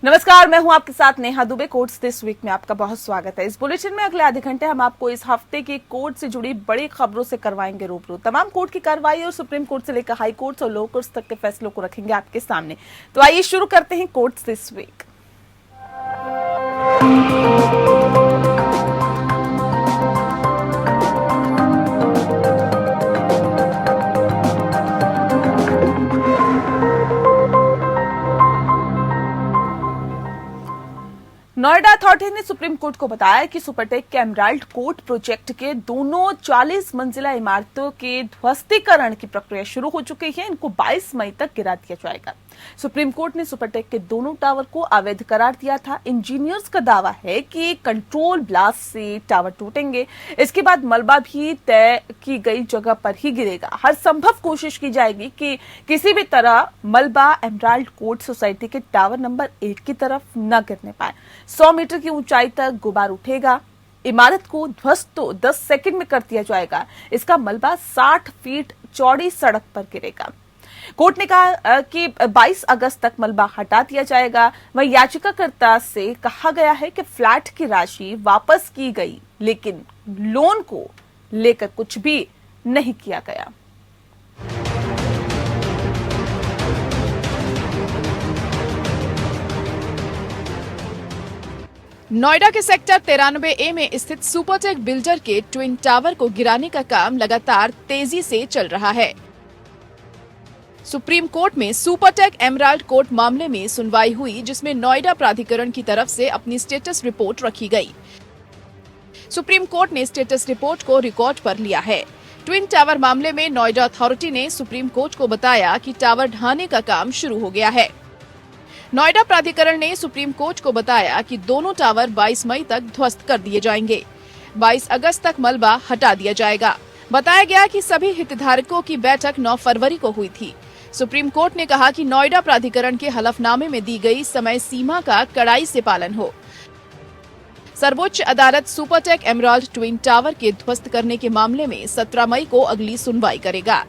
नमस्कार, मैं हूं आपके साथ Neha Dubey. Courts this week में आपका बहुत स्वागत है। इस बुलेटिन में अगले आधे घंटे हम आपको इस हफ्ते की कोर्ट से जुड़ी बड़ी खबरों से करवाएंगे रूबरू। तमाम कोर्ट की कार्रवाई और सुप्रीम कोर्ट से लेकर हाई कोर्ट्स और लोअर कोर्ट्स तक के फैसलों को रखेंगे आपके सामने। तो आइए शुरू करते हैं courts this week. Noida authority ने सुप्रीम कोर्ट को बताया कि सुपरटेक के एमराल्ड कोर्ट प्रोजेक्ट के दोनों 40 मंजिला इमारतों के ध्वस्तीकरण की प्रक्रिया शुरू हो चुकी है। इनको 22 मई तक गिरा दिया जाएगा। सुप्रीम कोर्ट ने सुपरटेक के दोनों टावर को अवैध करार दिया था। इंजीनियर्स का दावा है कि कंट्रोल ब्लास्ट से टावर टूटेंगे। इसके बाद मलबा भी तय की गई जगह पर ही गिरेगा। हर संभव कोशिश की जाएगी कि किसी भी तरह मलबा एमराल्ड कोर्ट सोसाइटी के टावर नंबर 1 की तरफ न गिरने पाए। 100 मीटर की ऊंचाई तक गुबार उठेगा। इमारत को ध्वस्त तो 10 सेकंड में कर दिया जाएगा। इसका मलबा 60 फीट चौड़ी सड़क पर गिरेगा। कोर्ट ने कहा कि 22 अगस्त तक मलबा हटा दिया जाएगा। वहीं याचिकाकर्ता से कहा गया है कि फ्लैट की राशि वापस की गई, लेकिन लोन को लेकर कुछ भी नहीं किया गया। नोएडा के सेक्टर 93A में स्थित सुपरटेक बिल्डर के ट्विन टावर को गिराने का काम लगातार तेजी से चल रहा है। सुप्रीम कोर्ट में सुपरटेक एमराल्ड कोर्ट मामले में सुनवाई हुई, जिसमें नोएडा प्राधिकरण की तरफ से अपनी स्टेटस रिपोर्ट रखी गई। सुप्रीम कोर्ट ने स्टेटस रिपोर्ट को रिकॉर्ड पर लिया है। ट्विन टावर मामले में नोएडा अथॉरिटी ने सुप्रीम कोर्ट को बताया कि टावर ढहाने का काम शुरू हो गया है। नोएडा प्राधिकरण ने सुप्रीम कोर्ट को बताया कि दोनों टावर 22 मई तक ध्वस्त कर दिए जाएंगे। 22 अगस्त तक मलबा हटा दिया जाएगा। बताया गया कि सभी हितधारकों की बैठक 9 फरवरी को हुई थी। सुप्रीम कोर्ट ने कहा कि नोएडा प्राधिकरण के हलफनामे में दी गई समय सीमा का कड़ाई से पालन हो। सर्वोच्च अदालत सुपरटेक एमराल्ड ट्विन टावर के ध्वस्त करने के मामले में 17 मई को अगली सुनवाई करेगा।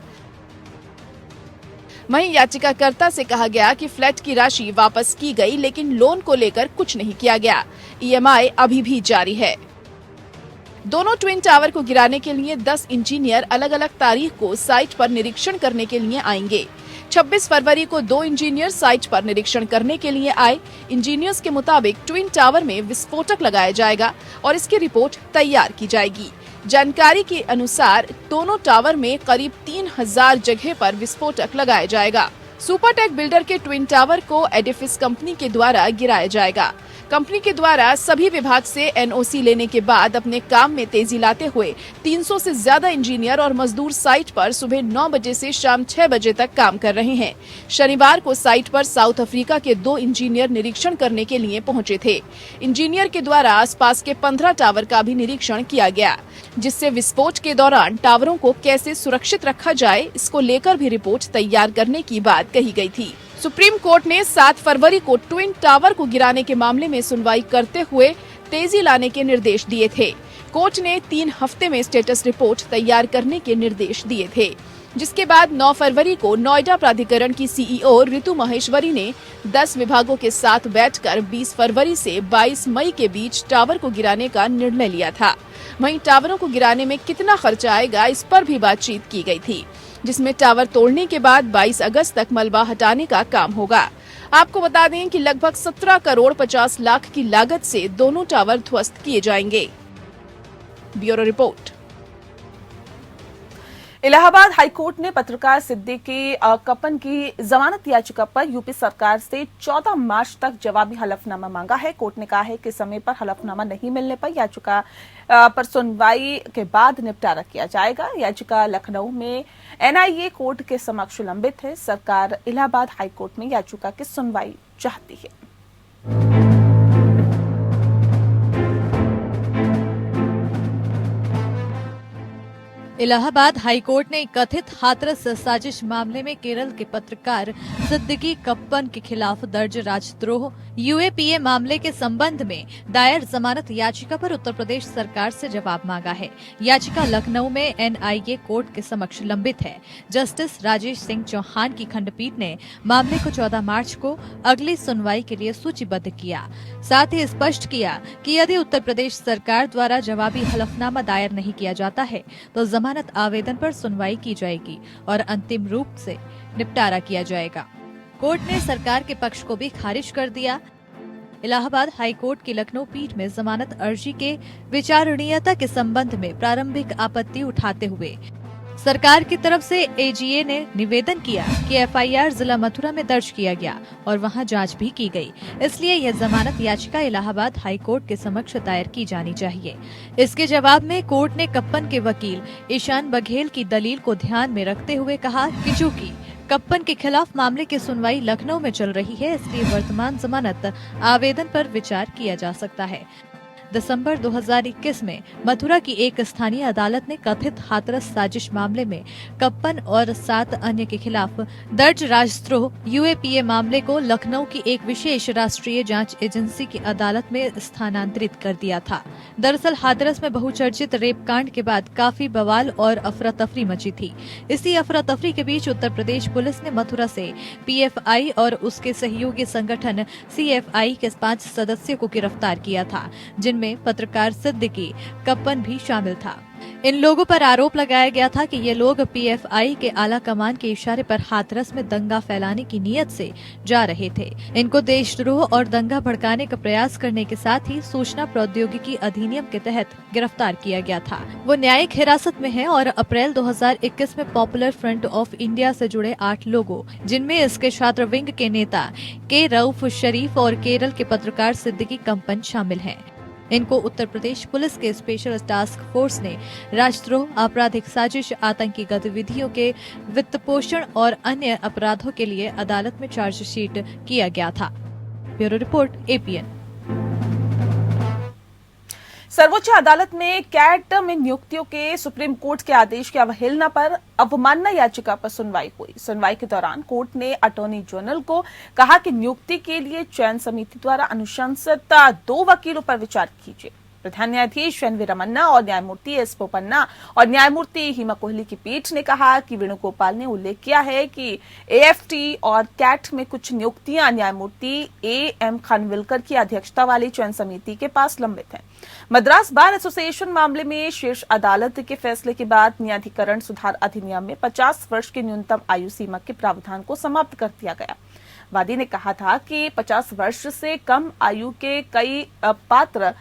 वहीं याचिकाकर्ता से कहा गया कि फ्लैट की राशि वापस की गई, लेकिन लोन को लेकर कुछ नहीं किया गया। ईएमआई अभी भी जारी है। दोनों ट्विन टावर को गिराने के लिए 10 इंजीनियर अलग अलग तारीख को साइट पर निरीक्षण करने के लिए आएंगे। 26 फरवरी को 2 इंजीनियर साइट पर निरीक्षण करने के लिए आए। इंजीनियर्स के मुताबिक ट्विन टावर में विस्फोटक लगाया जाएगा और इसकी रिपोर्ट तैयार की जाएगी। जानकारी के अनुसार दोनों टावर में करीब 3000 जगह पर विस्फोटक लगाया जाएगा। सुपरटेक बिल्डर के ट्विन टावर को एडिफिस कंपनी के द्वारा गिराया जाएगा। कंपनी के द्वारा सभी विभाग से एनओसी लेने के बाद अपने काम में तेजी लाते हुए 300 से ज्यादा इंजीनियर और मजदूर साइट पर सुबह 9 बजे से शाम 6 बजे तक काम कर रहे हैं। शनिवार को साइट पर साउथ अफ्रीका के 2 इंजीनियर निरीक्षण करने के लिए पहुंचे थे। इंजीनियर के द्वारा आसपास के 15 टावर का भी निरीक्षण किया गया, जिससे विस्फोट के दौरान टावरों को कैसे सुरक्षित रखा जाए, इसको लेकर भी रिपोर्ट तैयार करने की बात कही गई थी। सुप्रीम कोर्ट ने 7 फरवरी को ट्विन टावर को गिराने के मामले में सुनवाई करते हुए तेजी लाने के निर्देश दिए थे। कोर्ट ने 3 हफ्ते में स्टेटस रिपोर्ट तैयार करने के निर्देश दिए थे, जिसके बाद 9 फरवरी को नोएडा प्राधिकरण की सीईओ ऋतु महेश्वरी ने 10 विभागों के साथ बैठकर 20 फरवरी से 22 मई के बीच टावर को गिराने का निर्णय लिया था। वहीं टावरों को गिराने में कितना खर्चा आएगा, इस पर भी बातचीत की गई थी, जिसमें टावर तोड़ने के बाद 22 अगस्त तक मलबा हटाने का काम होगा। आपको बता दें कि लगभग 17 करोड़ 50 लाख की लागत से दोनों टावर ध्वस्त किए जाएंगे। Bureau report. इलाहाबाद हाईकोर्ट ने पत्रकार सिद्दीकी कपन की जमानत याचिका पर यूपी सरकार से 14 मार्च तक जवाबी हलफनामा मांगा है। कोर्ट ने कहा है कि समय पर हलफनामा नहीं मिलने पर याचिका पर सुनवाई के बाद निपटारा किया जाएगा। याचिका लखनऊ में एनआईए कोर्ट के समक्ष लंबित है। सरकार इलाहाबाद हाईकोर्ट में याचिका की सुनवाई चाहती है। इलाहाबाद हाईकोर्ट ने कथित हाथरस साजिश मामले में केरल के पत्रकार सिद्दीकी कप्पन के खिलाफ दर्ज राजद्रोह यूएपीए मामले के संबंध में दायर जमानत याचिका पर उत्तर प्रदेश सरकार से जवाब मांगा है। याचिका लखनऊ में एनआईए कोर्ट के समक्ष लंबित है। जस्टिस राजेश सिंह चौहान की खंडपीठ ने मामले को 14 मार्च को अगली सुनवाई के लिए सूचीबद्ध किया। साथ ही स्पष्ट किया कि यदि उत्तर प्रदेश सरकार द्वारा जवाबी हलफनामा दायर नहीं किया जाता है तो जमानत आवेदन पर सुनवाई की जाएगी और अंतिम रूप से निपटारा किया जाएगा। कोर्ट ने सरकार के पक्ष को भी खारिज कर दिया। इलाहाबाद हाईकोर्ट की लखनऊ पीठ में जमानत अर्जी के विचारणीयता के संबंध में प्रारंभिक आपत्ति उठाते हुए सरकार की तरफ से एजीए ने निवेदन किया कि एफआईआर जिला मथुरा में दर्ज किया गया और वहां जांच भी की गई, इसलिए यह जमानत याचिका इलाहाबाद हाईकोर्ट के समक्ष दायर की जानी चाहिए। इसके जवाब में कोर्ट ने कप्पन के वकील ईशान बघेल की दलील को ध्यान में रखते हुए कहा कि चूंकि कप्पन के खिलाफ मामले की सुनवाई लखनऊ में चल रही है, इसलिए वर्तमान जमानत आवेदन पर विचार किया जा सकता है। दिसंबर 2021 में मथुरा की एक स्थानीय अदालत ने कथित हाथरस साजिश मामले में कप्पन और 7 अन्य के खिलाफ दर्ज राजद्रोह यूएपीए मामले को लखनऊ की एक विशेष राष्ट्रीय जांच एजेंसी की अदालत में स्थानांतरित कर दिया था। दरअसल हाथरस में बहुचर्चित रेप कांड के बाद काफी बवाल और अफरा तफरी मची थी। इसी अफरा तफरी के बीच उत्तर प्रदेश पुलिस ने मथुरा से पीएफआई और उसके सहयोगी संगठन सीएफआई के 5 सदस्यों को गिरफ्तार किया था, जिनमें पत्रकार सिद्दीकी कप्पन भी शामिल था। इन लोगों पर आरोप लगाया गया था कि ये लोग पीएफआई के आला कमान के इशारे पर हाथरस में दंगा फैलाने की नीयत से जा रहे थे। इनको देशद्रोह और दंगा भड़काने का प्रयास करने के साथ ही सूचना प्रौद्योगिकी अधिनियम के तहत गिरफ्तार किया गया था। वो न्यायिक हिरासत में है और अप्रैल 2021 में पॉपुलर फ्रंट ऑफ इंडिया से जुड़े 8 लोगों, जिनमें इसके छात्र विंग के नेता के रऊफ शरीफ और केरल के पत्रकार सिद्दीकी कप्पन शामिल हैं। इनको उत्तर प्रदेश पुलिस के स्पेशल टास्क फोर्स ने राजद्रोह, आपराधिक साजिश, आतंकी गतिविधियों के वित्तपोषण और अन्य अपराधों के लिए अदालत में चार्जशीट किया गया था। Bureau report APN. सर्वोच्च अदालत में कैट में नियुक्तियों के सुप्रीम कोर्ट के आदेश की अवहेलना पर अवमानना याचिका पर सुनवाई हुई। सुनवाई के दौरान कोर्ट ने अटॉर्नी जनरल को कहा कि नियुक्ति के लिए चयन समिति द्वारा अनुशंसित 2 वकीलों पर विचार कीजिए। प्रधान न्यायाधीश एन वी रमन्ना और न्यायमूर्ति एस बोपन्ना और न्यायमूर्ति हिमा कोहली की पीठ ने कहा कि वेणुगोपाल ने उल्लेख किया है कि एएफटी और कैट में कुछ नियुक्तियां न्यायमूर्ति एएम खानविलकर की अध्यक्षता वाली चयन समिति के पास लंबित हैं। मद्रास बार एसोसिएशन मामले में शीर्ष अदालत के फैसले के बाद न्यायाधिकरण सुधार अधिनियम में 50 वर्ष की न्यूनतम आयु सीमा के प्रावधान को समाप्त कर दिया गया। वादी ने कहा था कि 50 वर्ष से कम आयु के कई पात्र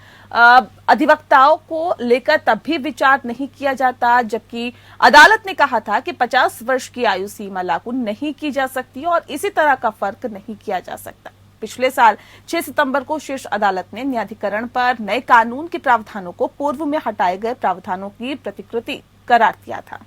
अधिवक्ताओं को लेकर तब भी विचार नहीं किया जाता, जबकि अदालत ने कहा था कि 50 वर्ष की आयु सीमा लागू नहीं की जा सकती और इसी तरह का फर्क नहीं किया जा सकता। पिछले साल 6 सितंबर को शीर्ष अदालत ने न्यायाधिकरण पर नए कानून के प्रावधानों को पूर्व में हटाए गए प्रावधानों की प्रतिकृति करार दिया था।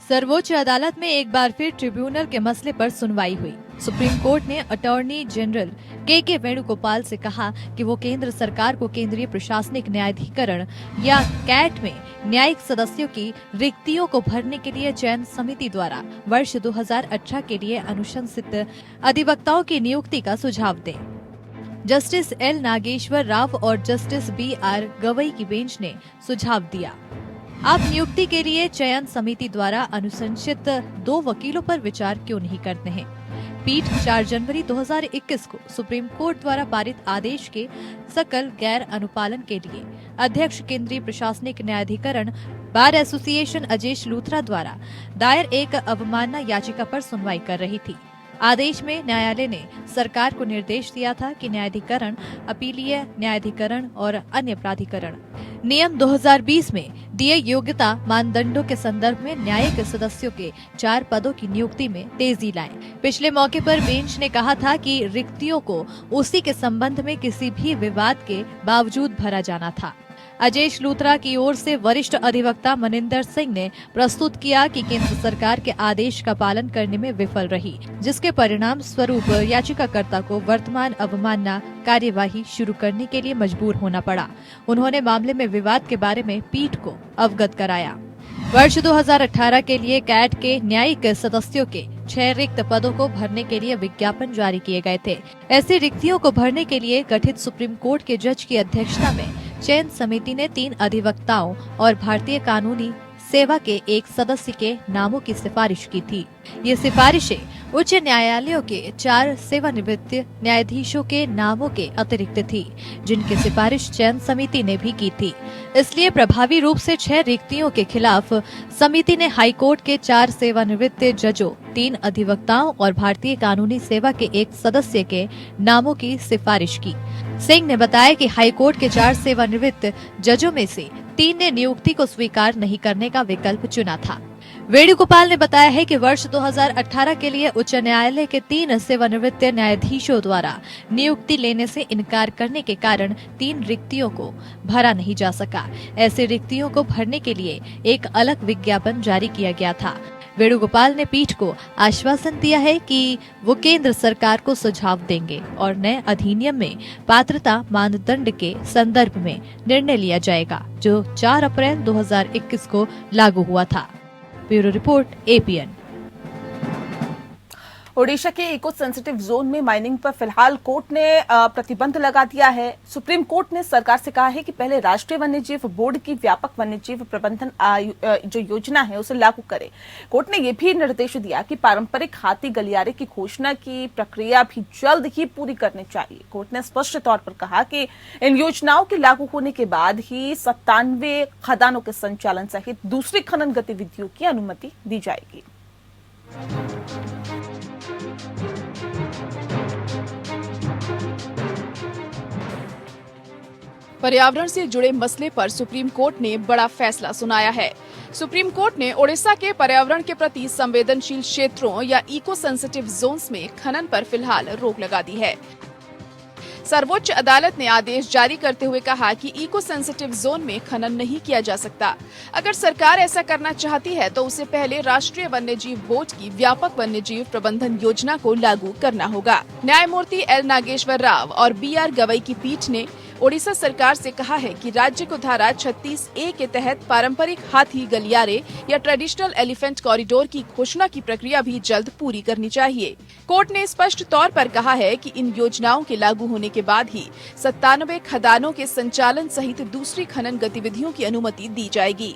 सर्वोच्च अदालत में एक बार फिर ट्रिब्यूनल के मसले पर सुनवाई हुई। सुप्रीम कोर्ट ने अटॉर्नी जनरल के वेणुगोपाल से कहा कि वो केंद्र सरकार को केंद्रीय प्रशासनिक न्यायाधिकरण या कैट में न्यायिक सदस्यों की रिक्तियों को भरने के लिए चयन समिति द्वारा वर्ष 2018 के लिए अनुशंसित अधिवक्ताओं की नियुक्ति का सुझाव दें। जस्टिस एल नागेश्वर राव और जस्टिस BR गवई की बेंच ने सुझाव दिया, आप नियुक्ति के लिए चयन समिति द्वारा अनुशंसित 2 वकीलों पर विचार क्यों नहीं करते हैं। पीठ 4 जनवरी 2021 को सुप्रीम कोर्ट द्वारा पारित आदेश के सकल गैर अनुपालन के लिए अध्यक्ष केंद्रीय प्रशासनिक न्यायाधिकरण बार एसोसिएशन अजेश लूथरा द्वारा दायर एक अवमानना याचिका पर सुनवाई कर रही थी। आदेश में न्यायालय ने सरकार को निर्देश दिया था कि न्यायाधिकरण, अपीलीय न्यायाधिकरण और अन्य प्राधिकरण नियम 2020 में दिए योग्यता मानदंडों के संदर्भ में न्यायिक सदस्यों के 4 पदों की नियुक्ति में तेजी लाएं। पिछले मौके पर बेंच ने कहा था कि रिक्तियों को उसी के संबंध में किसी भी विवाद के बावजूद भरा जाना था। अजेश लूथरा की ओर से वरिष्ठ अधिवक्ता मनिंदर सिंह ने प्रस्तुत किया कि केंद्र सरकार के आदेश का पालन करने में विफल रही, जिसके परिणाम स्वरूप याचिकाकर्ता को वर्तमान अवमानना कार्यवाही शुरू करने के लिए मजबूर होना पड़ा। उन्होंने मामले में विवाद के बारे में पीठ को अवगत कराया। वर्ष 2018 के लिए कैट के न्यायिक सदस्यों के 6 रिक्त पदों को भरने के लिए विज्ञापन जारी किए गए थे। ऐसी रिक्तियों को भरने के लिए गठित सुप्रीम कोर्ट के जज की अध्यक्षता में चयन समिति ने 3 अधिवक्ताओं और भारतीय कानूनी सेवा के एक सदस्य के नामों की सिफारिश की थी। ये सिफारिशें उच्च न्यायालयों के 4 सेवानिवृत्त न्यायाधीशों के नामों के अतिरिक्त थी, जिनकी सिफारिश चयन समिति ने भी की थी। इसलिए प्रभावी रूप से 6 रिक्तियों के खिलाफ समिति ने हाईकोर्ट के 4 सेवानिवृत्त जजों, 3 अधिवक्ताओं और भारतीय कानूनी सेवा के एक सदस्य के नामों की सिफारिश की। सिंह ने बताया कि हाईकोर्ट के 4 सेवानिवृत्त जजों में से 3 ने नियुक्ति को स्वीकार नहीं करने का विकल्प चुना था। वेणुगोपाल ने बताया है कि वर्ष 2018 के लिए उच्च न्यायालय के 3 सेवानिवृत्त न्यायाधीशों द्वारा नियुक्ति लेने से इनकार करने के कारण 3 रिक्तियों को भरा नहीं जा सका। ऐसे रिक्तियों को भरने के लिए एक अलग विज्ञापन जारी किया गया था। वेणुगोपाल ने पीठ को आश्वासन दिया है कि वो केंद्र सरकार को सुझाव देंगे और नए अधिनियम में पात्रता मानदंड के संदर्भ में निर्णय लिया जाएगा, जो 4 अप्रैल 2021 को लागू हुआ था। Bureau report, APN. ओडिशा के इको सेंसिटिव जोन में माइनिंग पर फिलहाल कोर्ट ने प्रतिबंध लगा दिया है। सुप्रीम कोर्ट ने सरकार से कहा है कि पहले राष्ट्रीय वन्यजीव बोर्ड की व्यापक वन्यजीव प्रबंधन जो योजना है उसे लागू करे। कोर्ट ने यह भी निर्देश दिया कि पारंपरिक हाथी गलियारे की घोषणा की प्रक्रिया भी जल्द ही पूरी करनी चाहिए। कोर्ट ने स्पष्ट तौर पर कहा कि इन योजनाओं के लागू होने के बाद ही 97 खदानों के संचालन सहित दूसरी खनन गतिविधियों की अनुमति दी जाएगी। पर्यावरण से जुड़े मसले पर सुप्रीम कोर्ट ने बड़ा फैसला सुनाया है। सुप्रीम कोर्ट ने ओडिशा के पर्यावरण के प्रति संवेदनशील क्षेत्रों या इको सेंसिटिव जोन्स में खनन पर फिलहाल रोक लगा दी है। सर्वोच्च अदालत ने आदेश जारी करते हुए कहा कि इको सेंसिटिव जोन में खनन नहीं किया जा सकता। अगर सरकार ऐसा करना चाहती है तो उसे पहले राष्ट्रीय वन्यजीव बोर्ड की व्यापक वन्यजीव प्रबंधन योजना को लागू करना होगा। न्यायमूर्ति एल नागेश्वर राव और BR गवई की पीठ ने ओडिशा सरकार से कहा है कि राज्य को धारा 36A के तहत पारंपरिक हाथी गलियारे या ट्रेडिशनल एलिफेंट कॉरिडोर की घोषणा की प्रक्रिया भी जल्द पूरी करनी चाहिए। कोर्ट ने स्पष्ट तौर पर कहा है कि इन योजनाओं के लागू होने के बाद ही 97 खदानों के संचालन सहित दूसरी खनन गतिविधियों की अनुमति दी जाएगी।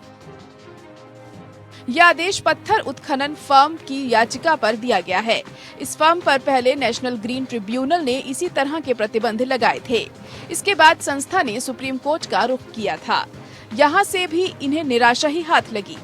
यह आदेश पत्थर उत्खनन फर्म की याचिका पर दिया गया है। इस फर्म पर पहले नेशनल ग्रीन ट्रिब्यूनल ने इसी तरह के प्रतिबंध लगाए थे। इसके बाद संस्था ने सुप्रीम कोर्ट का रुख किया था। यहाँ से भी इन्हें निराशा ही हाथ लगी।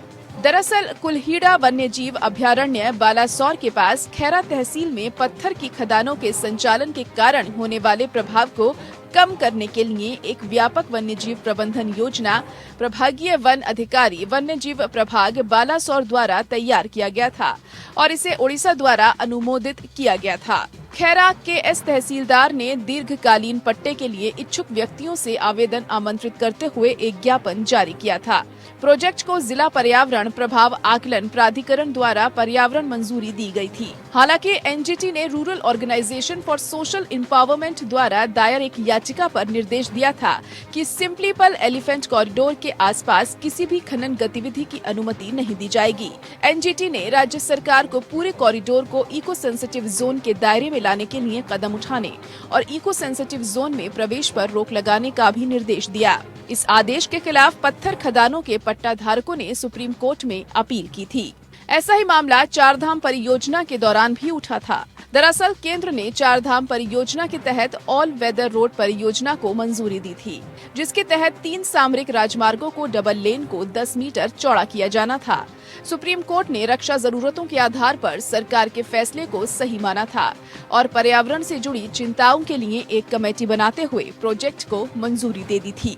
दरअसल कुल्हीड़ा वन्यजीव अभयारण्य बालासोर के पास खैरा तहसील में पत्थर की खदानों के संचालन के कारण होने वाले प्रभाव को कम करने के लिए एक व्यापक वन्यजीव प्रबंधन योजना प्रभागीय वन अधिकारी वन्यजीव प्रभाग बालासोर द्वारा तैयार किया गया था और इसे ओडिशा द्वारा अनुमोदित किया गया था। खैरा के एस तहसीलदार ने दीर्घकालीन पट्टे के लिए इच्छुक व्यक्तियों से आवेदन आमंत्रित करते हुए एक ज्ञापन जारी किया था। प्रोजेक्ट को जिला पर्यावरण प्रभाव आकलन प्राधिकरण द्वारा पर्यावरण मंजूरी दी गई थी। हालांकि एनजीटी ने rural organisation for social empowerment द्वारा दायर एक याचिका पर निर्देश दिया था कि सिम्पलीपल एलिफेंट कॉरिडोर के आसपास किसी भी खनन गतिविधि की अनुमति नहीं दी जाएगी। एनजीटी ने राज्य सरकार को पूरे कॉरिडोर को इको सेंसिटिव जोन के दायरे में लाने के लिए कदम उठाने और इको सेंसिटिव जोन में प्रवेश पर रोक लगाने का भी निर्देश दिया। इस आदेश के खिलाफ पत्थर खदानों के पट्टा धारकों ने सुप्रीम कोर्ट में अपील की थी। ऐसा ही मामला चारधाम परियोजना के दौरान भी उठा था। दरअसल केंद्र ने चारधाम परियोजना के तहत ऑल वेदर रोड परियोजना को मंजूरी दी थी, जिसके तहत 3 सामरिक राजमार्गों को डबल लेन को 10 मीटर चौड़ा किया जाना था। सुप्रीम कोर्ट ने रक्षा जरूरतों के आधार पर सरकार के फैसले को सही माना था और पर्यावरण से जुड़ी चिंताओं के लिए एक कमेटी बनाते हुए प्रोजेक्ट को मंजूरी दे दी थी।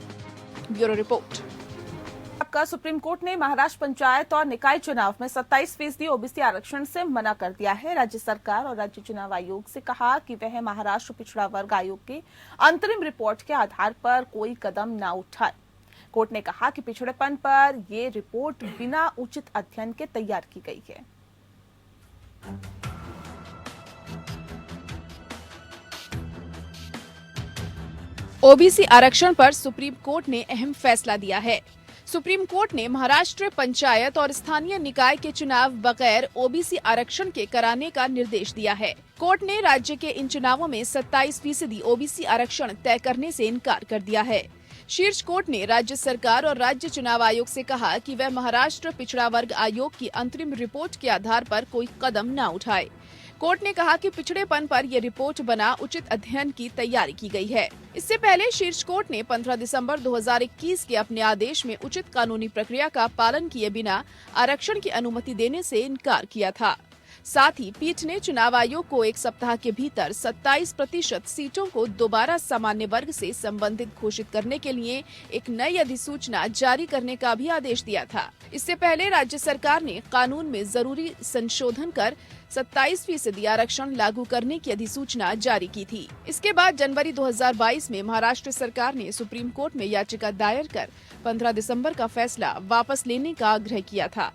Bureau report. आपका सुप्रीम कोर्ट ने महाराष्ट्र पंचायत और निकाय चुनाव में 27% ओबीसी आरक्षण से मना कर दिया है। राज्य सरकार और राज्य चुनाव आयोग से कहा कि वह महाराष्ट्र पिछड़ा वर्ग आयोग की अंतरिम रिपोर्ट के आधार पर कोई कदम न उठाए। कोर्ट ने कहा कि पिछड़ेपन पर ये रिपोर्ट बिना उचित अध्ययन के तैयार की गई है। ओबीसी आरक्षण पर सुप्रीम कोर्ट ने अहम फैसला दिया है। सुप्रीम कोर्ट ने महाराष्ट्र पंचायत और स्थानीय निकाय के चुनाव बगैर ओबीसी आरक्षण के कराने का निर्देश दिया है। कोर्ट ने राज्य के इन चुनावों में 27% ओबीसी आरक्षण तय करने से इनकार कर दिया है। शीर्ष कोर्ट ने राज्य सरकार और राज्य चुनाव आयोग से कहा कि वह महाराष्ट्र पिछड़ा वर्ग आयोग की अंतरिम रिपोर्ट के आधार पर कोई कदम न उठाए। कोर्ट ने कहा कि पिछड़ेपन पर यह रिपोर्ट बना उचित अध्ययन की तैयारी की गई है। इससे पहले शीर्ष कोर्ट ने 15 दिसंबर 2021 के अपने आदेश में उचित कानूनी प्रक्रिया का पालन किए बिना आरक्षण की अनुमति देने से इनकार किया था। साथ ही पीठ ने चुनाव आयोग को एक सप्ताह के भीतर 27% सीटों को दोबारा सामान्य वर्ग से संबंधित घोषित करने के लिए एक नई अधिसूचना जारी करने का भी आदेश दिया था। इससे पहले राज्य सरकार ने कानून में जरूरी संशोधन कर 27% आरक्षण लागू करने की अधिसूचना जारी की थी। इसके बाद जनवरी 2022 में महाराष्ट्र सरकार ने सुप्रीम कोर्ट में याचिका दायर कर 15 दिसंबर का फैसला वापस लेने का आग्रह किया था।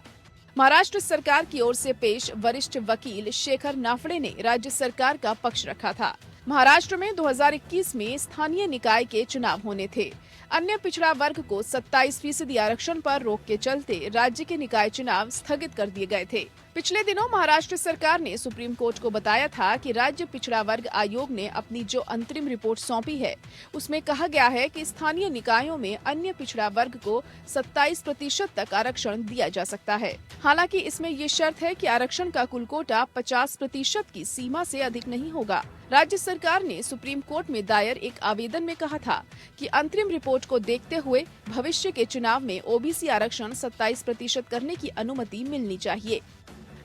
महाराष्ट्र सरकार की ओर से पेश वरिष्ठ वकील शेखर नाफड़े ने राज्य सरकार का पक्ष रखा था। महाराष्ट्र में 2021 में स्थानीय निकाय के चुनाव होने थे। अन्य पिछड़ा वर्ग को 27% आरक्षण पर रोक के चलते राज्य के निकाय चुनाव स्थगित कर दिए गए थे। पिछले दिनों महाराष्ट्र सरकार ने सुप्रीम कोर्ट को बताया था कि राज्य पिछड़ा वर्ग आयोग ने अपनी जो अंतरिम रिपोर्ट सौंपी है उसमें कहा गया है कि स्थानीय निकायों में अन्य पिछड़ा वर्ग को 27% तक आरक्षण दिया जा सकता है। हालांकि इसमें ये शर्त है कि आरक्षण का कुल कोटा 50% की सीमा से अधिक नहीं होगा। राज्य सरकार ने सुप्रीम कोर्ट में दायर एक आवेदन में कहा था कि अंतरिम रिपोर्ट को देखते हुए भविष्य के चुनाव में ओबीसी आरक्षण 27% करने की अनुमति मिलनी चाहिए।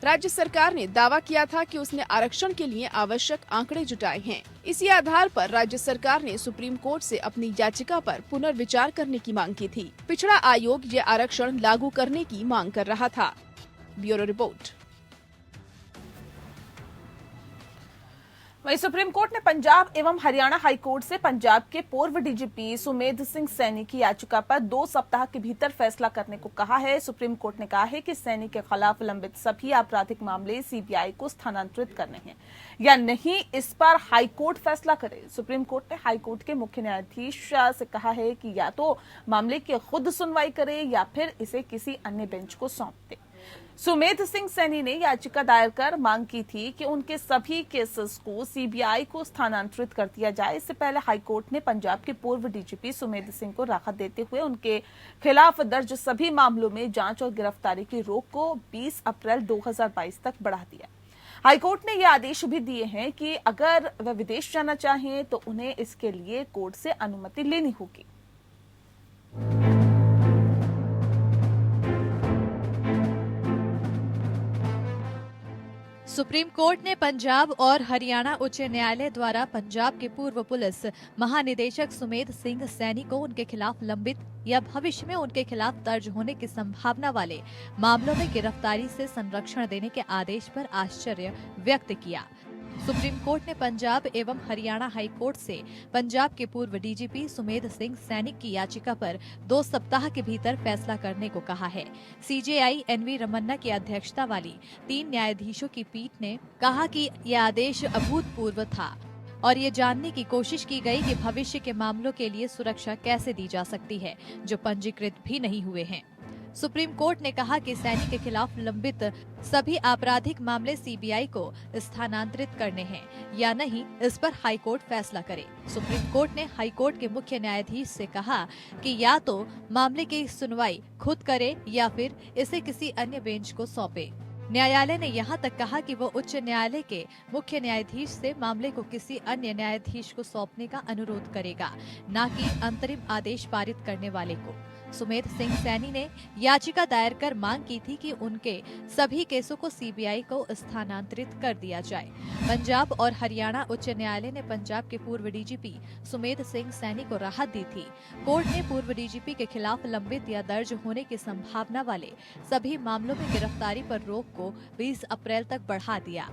राज्य सरकार ने दावा किया था कि उसने आरक्षण के लिए आवश्यक आंकड़े जुटाए हैं। इसी आधार पर राज्य सरकार ने सुप्रीम कोर्ट से अपनी याचिका पर पुनर्विचार करने की मांग की थी। पिछड़ा आयोग ये आरक्षण लागू करने की मांग कर रहा था। Bureau report. वहीं सुप्रीम कोर्ट ने पंजाब एवं हरियाणा हाई कोर्ट से पंजाब के पूर्व डीजीपी सुमेध सिंह सैनी की याचिका पर 2 सप्ताह के भीतर फैसला करने को कहा है। सुप्रीम कोर्ट ने कहा है कि सैनी के खिलाफ लंबित सभी आपराधिक मामले सीबीआई को स्थानांतरित करने हैं या नहीं, इस पर हाई कोर्ट फैसला करे। सुप्रीम कोर्ट ने हाई कोर्ट के मुख्य न्यायाधीश से कहा है कि या तो मामले की खुद सुनवाई करे या फिर इसे किसी अन्य बेंच को सौंप दे। सुमेध सिंह सैनी ने याचिका दायर कर मांग की थी कि उनके सभी केसेस को सीबीआई को स्थानांतरित कर दिया जाए। इससे पहले हाईकोर्ट ने पंजाब के पूर्व डीजीपी सुमेध सिंह को राहत देते हुए उनके खिलाफ दर्ज सभी मामलों में जांच और गिरफ्तारी की रोक को 20 अप्रैल 2022 तक बढ़ा दिया। हाईकोर्ट ने यह आदेश भी दिए हैं कि अगर वह विदेश जाना चाहें तो उन्हें इसके लिए कोर्ट से अनुमति लेनी होगी। सुप्रीम कोर्ट ने पंजाब और हरियाणा उच्च न्यायालय द्वारा पंजाब के पूर्व पुलिस महानिदेशक सुमेध सिंह सैनी को उनके खिलाफ लंबित या भविष्य में उनके खिलाफ दर्ज होने की संभावना वाले मामलों में गिरफ्तारी से संरक्षण देने के आदेश पर आश्चर्य व्यक्त किया। सुप्रीम कोर्ट ने पंजाब एवं हरियाणा हाई कोर्ट से पंजाब के पूर्व डीजीपी सुमेध सिंह सैनी की याचिका पर 2 सप्ताह के भीतर फैसला करने को कहा है। सीजेआई एनवी रमन्ना की अध्यक्षता वाली 3 न्यायाधीशों की पीठ ने कहा कि यह आदेश अभूतपूर्व था और ये जानने की कोशिश की गई कि भविष्य के मामलों के लिए सुरक्षा कैसे दी जा सकती है जो पंजीकृत भी नहीं हुए हैं। सुप्रीम कोर्ट ने कहा कि सैनी के खिलाफ लंबित सभी आपराधिक मामले सीबीआई को स्थानांतरित करने हैं या नहीं, इस पर हाई कोर्ट फैसला करे। सुप्रीम कोर्ट ने हाई कोर्ट के मुख्य न्यायाधीश से कहा कि या तो मामले की सुनवाई खुद करे या फिर इसे किसी अन्य बेंच को सौंपे। न्यायालय ने यहाँ तक कहा कि वो उच्च न्यायालय के मुख्य न्यायाधीश से मामले को किसी अन्य न्यायाधीश को सौंपने का अनुरोध करेगा, न कि अंतरिम आदेश पारित करने वाले को। सुमेध सिंह सैनी ने याचिका दायर कर मांग की थी कि उनके सभी केसों को सीबीआई को स्थानांतरित कर दिया जाए। पंजाब और हरियाणा उच्च न्यायालय ने पंजाब के पूर्व डीजीपी सुमेध सिंह सैनी को राहत दी थी। कोर्ट ने पूर्व डीजीपी के खिलाफ लंबित या दर्ज होने की संभावना वाले सभी मामलों में गिरफ्तारी पर रोक को 20 अप्रैल तक बढ़ा दिया।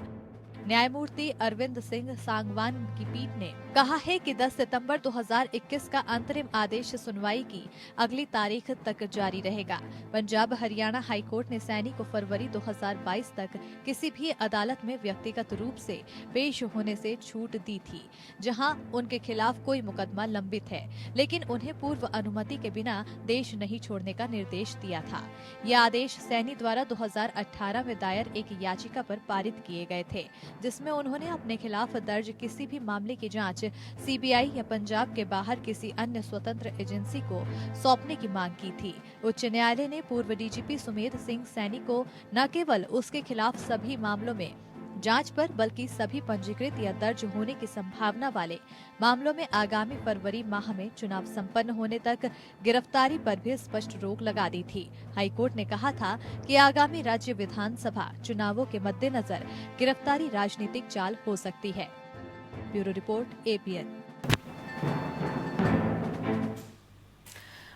न्यायमूर्ति अरविंद सिंह सांगवान की पीठ ने कहा है कि 10 सितंबर 2021 का अंतरिम आदेश सुनवाई की अगली तारीख तक जारी रहेगा। पंजाब हरियाणा हाईकोर्ट ने सैनी को फरवरी 2022 तक किसी भी अदालत में व्यक्तिगत रूप से पेश होने से छूट दी थी, जहां उनके खिलाफ कोई मुकदमा लंबित है, लेकिन उन्हें पूर्व अनुमति के बिना देश नहीं छोड़ने का निर्देश दिया था। यह आदेश सैनी द्वारा 2018 में दायर एक याचिका पर पारित किए गए थे, जिसमें उन्होंने अपने खिलाफ दर्ज किसी भी मामले की जांच सीबीआई या पंजाब के बाहर किसी अन्य स्वतंत्र एजेंसी को सौंपने की मांग की थी। उच्च न्यायालय ने पूर्व डीजीपी सुमेध सिंह सैनी को न केवल उसके खिलाफ सभी मामलों में जांच पर बल्कि सभी पंजीकृत या दर्ज होने की संभावना वाले मामलों में आगामी फरवरी माह में चुनाव संपन्न होने तक गिरफ्तारी पर भी स्पष्ट रोक लगा दी थी। हाईकोर्ट ने कहा था कि आगामी राज्य विधानसभा चुनावों के मद्देनजर गिरफ्तारी राजनीतिक चाल हो सकती है। Bureau report APN.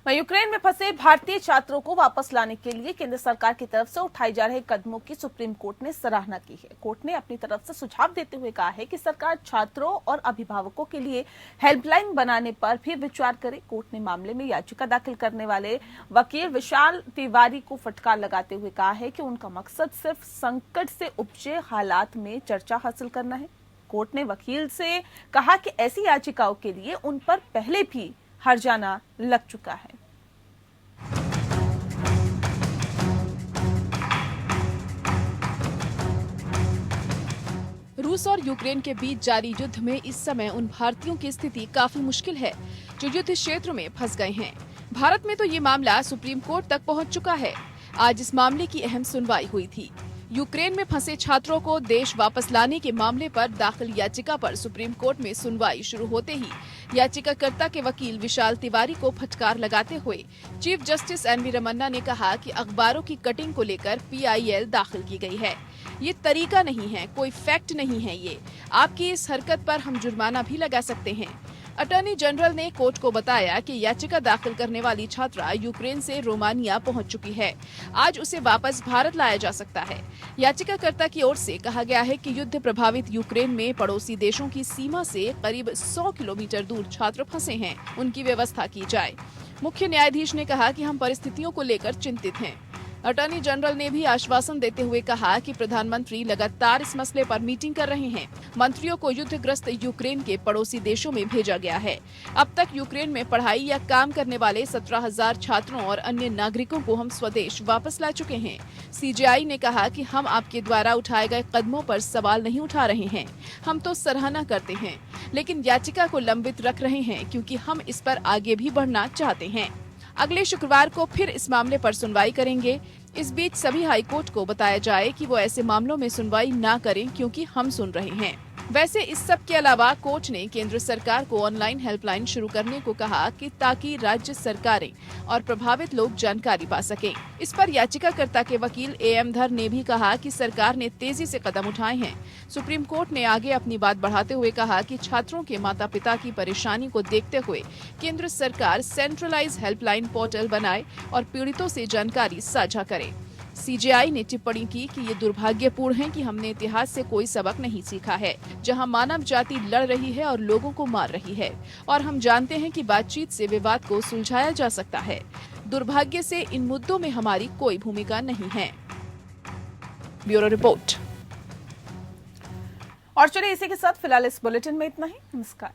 वहीं यूक्रेन में फंसे भारतीय छात्रों को वापस लाने के लिए केंद्र सरकार की तरफ से उठाए जा रहे कदमों की सुप्रीम कोर्ट ने सराहना की है। कोर्ट ने अपनी तरफ से सुझाव देते हुए कहा है कि सरकार छात्रों और अभिभावकों के लिए हेल्पलाइन बनाने पर भी विचार करे। कोर्ट ने मामले में याचिका दाखिल करने वाले वकील विशाल तिवारी को फटकार लगाते हुए कहा है कि उनका मकसद सिर्फ संकट से उपजे हालात में चर्चा हासिल करना है। कोर्ट ने वकील से कहा कि ऐसी याचिकाओं के लिए उन पर पहले भी हर्जाना लग चुका है। रूस और यूक्रेन के बीच जारी युद्ध में इस समय उन भारतीयों की स्थिति काफी मुश्किल है जो युद्ध क्षेत्र में फंस गए हैं। भारत में तो ये मामला सुप्रीम कोर्ट तक पहुंच चुका है। आज इस मामले की अहम सुनवाई हुई थी। यूक्रेन में फंसे छात्रों को देश वापस लाने के मामले पर दाखिल याचिका पर सुप्रीम कोर्ट में सुनवाई शुरू होते ही याचिकाकर्ता के वकील विशाल तिवारी को फटकार लगाते हुए chief justice N V Ramana ने कहा कि अखबारों की कटिंग को लेकर PIL दाखिल की गई है। ये तरीका नहीं है, कोई फैक्ट नहीं है। ये आपकी इस हरकत पर हम जुर्माना भी लगा सकते हैं। अटॉर्नी जनरल ने कोर्ट को बताया कि याचिका दाखिल करने वाली छात्रा यूक्रेन से रोमानिया पहुंच चुकी है। आज उसे वापस भारत लाया जा सकता है। याचिकाकर्ता की ओर से कहा गया है कि युद्ध प्रभावित यूक्रेन में पड़ोसी देशों की सीमा से करीब 100 किलोमीटर दूर छात्र फंसे हैं, उनकी व्यवस्था की जाए। मुख्य न्यायाधीश ने कहा कि हम परिस्थितियों को लेकर चिंतित हैं। अटॉर्नी जनरल ने भी आश्वासन देते हुए कहा कि प्रधानमंत्री लगातार इस मसले पर मीटिंग कर रहे हैं। मंत्रियों को युद्धग्रस्त यूक्रेन के पड़ोसी देशों में भेजा गया है। अब तक यूक्रेन में पढ़ाई या काम करने वाले 17,000 छात्रों और अन्य नागरिकों को हम स्वदेश वापस ला चुके हैं। CJI ने कहा कि हम आपके द्वारा उठाए गए कदमों पर सवाल नहीं उठा रहे हैं, हम तो सराहना करते हैं, लेकिन याचिका को लंबित रख रहे हैं क्योंकि हम इस पर आगे भी बढ़ना चाहते हैं। अगले शुक्रवार को फिर इस मामले पर सुनवाई करेंगे। इस बीच सभी हाईकोर्ट को बताया जाए कि वो ऐसे मामलों में सुनवाई ना करें क्योंकि हम सुन रहे हैं। वैसे इस सब के अलावा कोर्ट ने केंद्र सरकार को ऑनलाइन हेल्पलाइन शुरू करने को कहा कि ताकि राज्य सरकारें और प्रभावित लोग जानकारी पा सकें। इस पर याचिकाकर्ता के वकील AM धर ने भी कहा कि सरकार ने तेजी से कदम उठाए हैं। सुप्रीम कोर्ट ने आगे अपनी बात बढ़ाते हुए कहा कि छात्रों के माता पिता की परेशानी को देखते हुए केंद्र सरकार सेंट्रलाइज हेल्पलाइन पोर्टल बनाए और पीड़ितों से जानकारी साझा करे। CJI ने टिप्पणी की कि ये दुर्भाग्यपूर्ण है कि हमने इतिहास से कोई सबक नहीं सीखा है, जहां मानव जाति लड़ रही है और लोगों को मार रही है, और हम जानते हैं कि बातचीत से विवाद को सुलझाया जा सकता है। दुर्भाग्य से इन मुद्दों में हमारी कोई भूमिका नहीं है। Bureau report. और चलिए इसी के साथ फिलहाल इस बुलेटिन में इतना ही। नमस्कार।